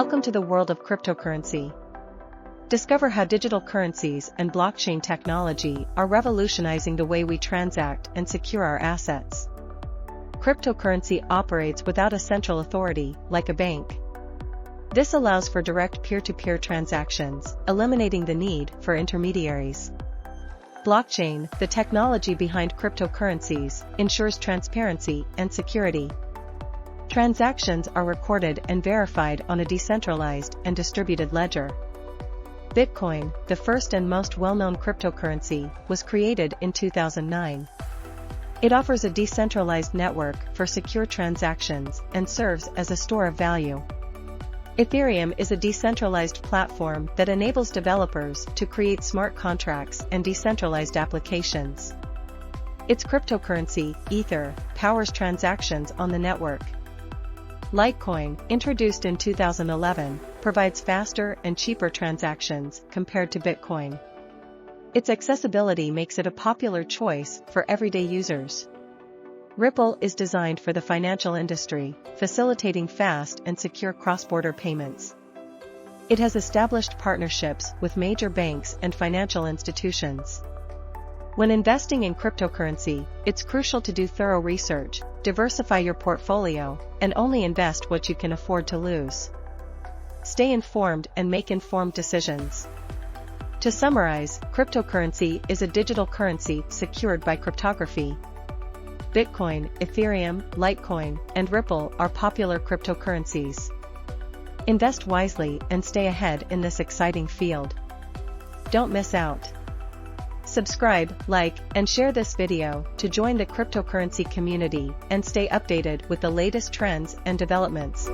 Welcome to the world of cryptocurrency. Discover how digital currencies and blockchain technology are revolutionizing the way we transact and secure our assets. Cryptocurrency operates without a central authority, like a bank. This allows for direct peer-to-peer transactions, eliminating the need for intermediaries. Blockchain, the technology behind cryptocurrencies, ensures transparency and security. Transactions are recorded and verified on a decentralized and distributed ledger. Bitcoin, the first and most well-known cryptocurrency, was created in 2009. It offers a decentralized network for secure transactions and serves as a store of value. Ethereum is a decentralized platform that enables developers to create smart contracts and decentralized applications. Its cryptocurrency, Ether, powers transactions on the network. Litecoin, introduced in 2011, provides faster and cheaper transactions compared to Bitcoin. Its accessibility makes it a popular choice for everyday users. Ripple is designed for the financial industry, facilitating fast and secure cross-border payments. It has established partnerships with major banks and financial institutions. When investing in cryptocurrency, it's crucial to do thorough research, diversify your portfolio, and only invest what you can afford to lose. Stay informed and make informed decisions. To summarize, cryptocurrency is a digital currency secured by cryptography. Bitcoin, Ethereum, Litecoin, and Ripple are popular cryptocurrencies. Invest wisely and stay ahead in this exciting field. Don't miss out. Subscribe, like, and share this video to join the cryptocurrency community and stay updated with the latest trends and developments.